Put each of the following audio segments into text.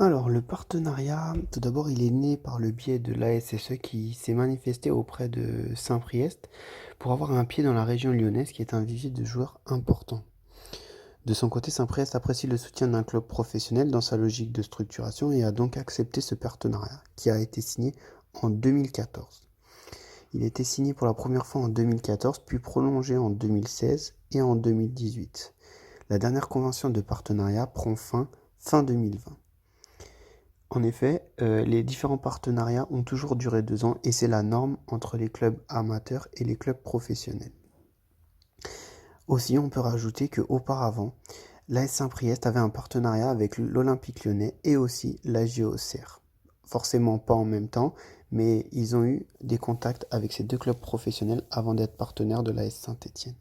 Alors, le partenariat, tout d'abord, il est né par le biais de l'ASSE qui s'est manifesté auprès de Saint-Priest pour avoir un pied dans la région lyonnaise qui est un vivier de joueurs important. De son côté, Saint-Priest apprécie le soutien d'un club professionnel dans sa logique de structuration et a donc accepté ce partenariat qui a été signé en 2014. Il a été signé pour la première fois en 2014, puis prolongé en 2016 et en 2018. La dernière convention de partenariat prend fin 2020. En effet, les différents partenariats ont toujours duré 2 ans et c'est la norme entre les clubs amateurs et les clubs professionnels. Aussi, on peut rajouter qu'auparavant, l'AS Saint-Priest avait un partenariat avec l'Olympique lyonnais et aussi la JOCR. Forcément pas en même temps, mais ils ont eu des contacts avec ces deux clubs professionnels avant d'être partenaires de l'AS Saint-Étienne.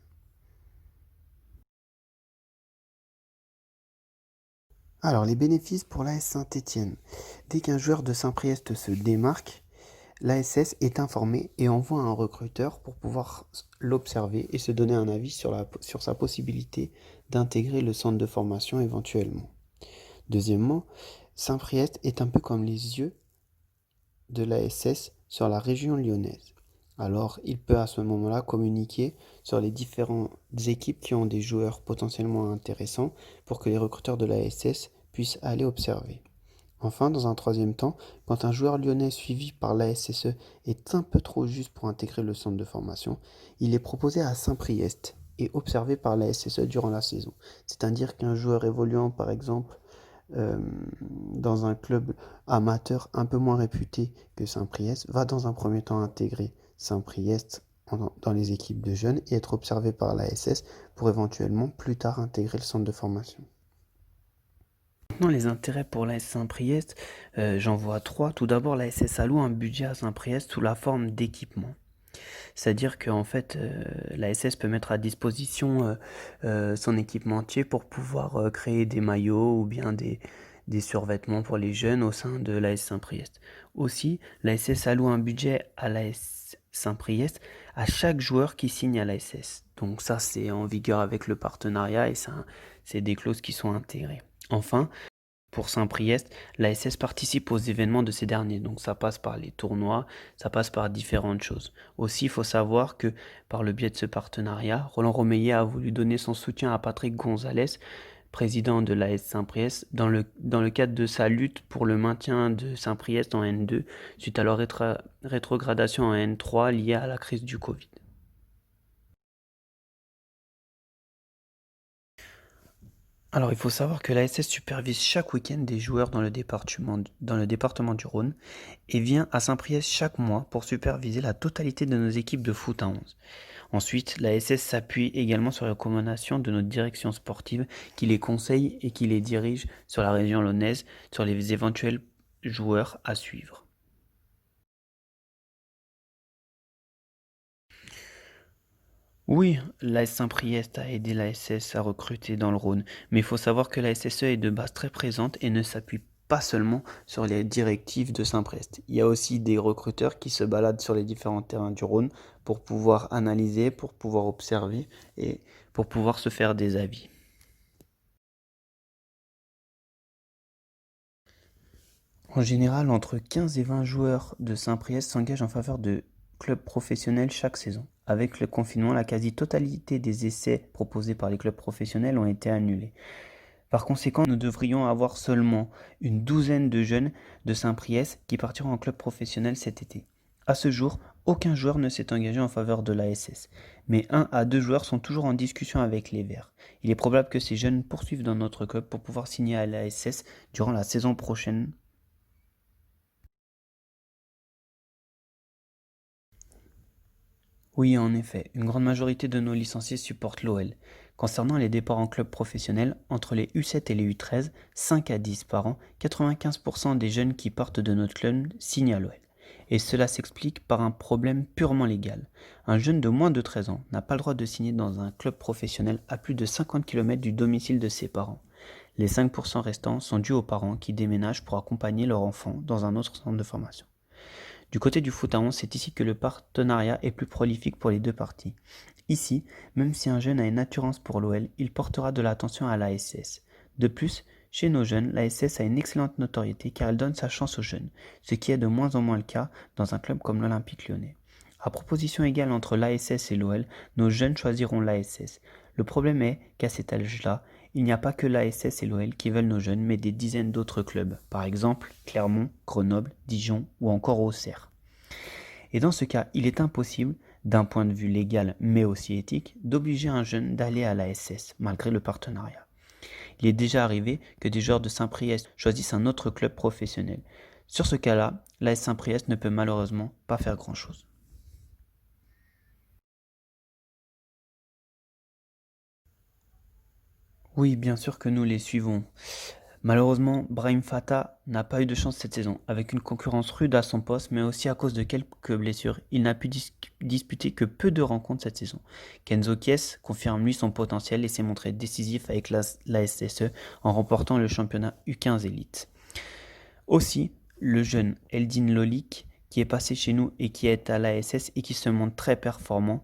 Alors, les bénéfices pour l'AS Saint-Étienne. Dès qu'un joueur de Saint-Priest se démarque, l'ASS est informée et envoie un recruteur pour pouvoir l'observer et se donner un avis sur sa possibilité d'intégrer le centre de formation éventuellement. Deuxièmement, Saint-Priest est un peu comme les yeux de l'ASS sur la région lyonnaise. Alors, il peut à ce moment-là communiquer sur les différentes équipes qui ont des joueurs potentiellement intéressants pour que les recruteurs de l'ASS puissent aller observer. Enfin, dans un troisième temps, quand un joueur lyonnais suivi par l'ASSE est un peu trop juste pour intégrer le centre de formation, il est proposé à Saint-Priest et observé par l'ASSE durant la saison. C'est-à-dire qu'un joueur évoluant, par exemple, euh, dans un club amateur un peu moins réputé que Saint-Priest, va dans un premier temps intégrer Saint-Priest dans les équipes de jeunes et être observé par l'ASS pour éventuellement plus tard intégrer le centre de formation. Maintenant, les intérêts pour l'AS Saint-Priest, j'en vois trois. Tout d'abord, la SS alloue un budget à Saint-Priest sous la forme d'équipement. C'est-à-dire qu'en fait, la SS peut mettre à disposition son équipementier pour pouvoir créer des maillots ou bien des survêtements pour les jeunes au sein de l'AS Saint-Priest. Aussi, la SS alloue un budget à l'AS Saint-Priest à chaque joueur qui signe à la SS. Donc ça, c'est en vigueur avec le partenariat et c'est des clauses qui sont intégrées. Enfin, pour Saint-Priest, la SS participe aux événements de ces derniers, donc ça passe par les tournois, ça passe par différentes choses. Aussi, il faut savoir que par le biais de ce partenariat, Roland Romeyer a voulu donner son soutien à Patrick Gonzalez, président de l'AS Saint-Priest, dans le cadre de sa lutte pour le maintien de Saint-Priest en N2 suite à leur rétrogradation en N3 liée à la crise du Covid. Alors, il faut savoir que l'ASS supervise chaque week-end des joueurs dans le département du Rhône et vient à Saint-Priest chaque mois pour superviser la totalité de nos équipes de foot à 11. Ensuite, l'ASS s'appuie également sur les recommandations de notre direction sportive qui les conseille et qui les dirige sur la région lyonnaise sur les éventuels joueurs à suivre. Oui, l'AS Saint-Priest a aidé l'ASS à recruter dans le Rhône, mais il faut savoir que la SSE est de base très présente et ne s'appuie pas seulement sur les directives de Saint-Priest. Il y a aussi des recruteurs qui se baladent sur les différents terrains du Rhône pour pouvoir analyser, pour pouvoir observer et pour pouvoir se faire des avis. En général, entre 15 et 20 joueurs de Saint-Priest s'engagent en faveur de clubs professionnels chaque saison. Avec le confinement, la quasi-totalité des essais proposés par les clubs professionnels ont été annulés. Par conséquent, nous devrions avoir seulement une douzaine de jeunes de Saint-Priest qui partiront en club professionnel cet été. À ce jour, aucun joueur ne s'est engagé en faveur de l'ASS, mais 1 à 2 joueurs sont toujours en discussion avec les Verts. Il est probable que ces jeunes poursuivent dans notre club pour pouvoir signer à l'ASS durant la saison prochaine. Oui, en effet, une grande majorité de nos licenciés supportent l'OL. Concernant les départs en club professionnel, entre les U7 et les U13, 5 à 10 par an, 95% des jeunes qui partent de notre club signent à l'OL. Et cela s'explique par un problème purement légal. Un jeune de moins de 13 ans n'a pas le droit de signer dans un club professionnel à plus de 50 km du domicile de ses parents. Les 5% restants sont dus aux parents qui déménagent pour accompagner leur enfant dans un autre centre de formation. Du côté du foot à 11, c'est ici que le partenariat est plus prolifique pour les deux parties. Ici, même si un jeune a une attirance pour l'OL, il portera de l'attention à l'ASS. De plus, Chez nos jeunes, l'ASS a une excellente notoriété car elle donne sa chance aux jeunes, ce qui est de moins en moins le cas dans un club comme l'Olympique Lyonnais. À proposition égale entre l'ASS et l'OL, nos jeunes choisiront l'ASS. Le problème est qu'à cet âge-là, il n'y a pas que l'ASS et l'OL qui veulent nos jeunes, mais des dizaines d'autres clubs, par exemple Clermont, Grenoble, Dijon ou encore Auxerre. Et dans ce cas, il est impossible, d'un point de vue légal mais aussi éthique, d'obliger un jeune d'aller à l'ASS, malgré le partenariat. Il est déjà arrivé que des joueurs de Saint-Priest choisissent un autre club professionnel. Sur ce cas-là, l'AS Saint-Priest ne peut malheureusement pas faire grand-chose. Oui, bien sûr que nous les suivons. Malheureusement, Brahim Fata n'a pas eu de chance cette saison, avec une concurrence rude à son poste, mais aussi à cause de quelques blessures. Il n'a pu disputer que peu de rencontres cette saison. Kenzo Kies confirme lui son potentiel et s'est montré décisif avec la SSE en remportant le championnat U15 Elite. Aussi, le jeune Eldin Lolik, qui est passé chez nous et qui est à l'ASS et qui se montre très performant.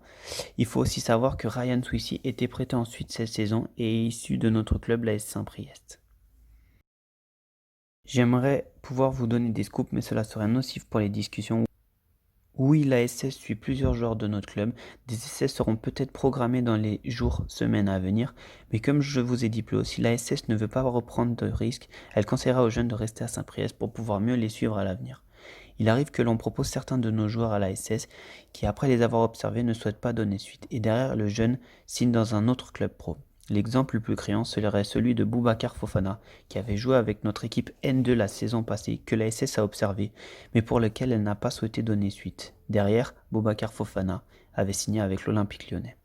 Il faut aussi savoir que Ryan Swissy était prêté ensuite cette saison et est issu de notre club, l'AS Saint-Priest. J'aimerais pouvoir vous donner des scoops, mais cela serait nocif pour les discussions. Oui, l'ASS suit plusieurs joueurs de notre club. Des essais seront peut-être programmés dans les jours, semaines à venir. Mais comme je vous ai dit plus haut, si l'ASS ne veut pas reprendre de risques, elle conseillera aux jeunes de rester à Saint-Priest pour pouvoir mieux les suivre à l'avenir. Il arrive que l'on propose certains de nos joueurs à l'ASS qui, après les avoir observés, ne souhaitent pas donner suite. Et derrière, le jeune signe dans un autre club pro. L'exemple le plus criant serait celui de Boubacar Fofana, qui avait joué avec notre équipe N2 la saison passée, que la SS a observé, mais pour lequel elle n'a pas souhaité donner suite. Derrière, Boubacar Fofana avait signé avec l'Olympique Lyonnais.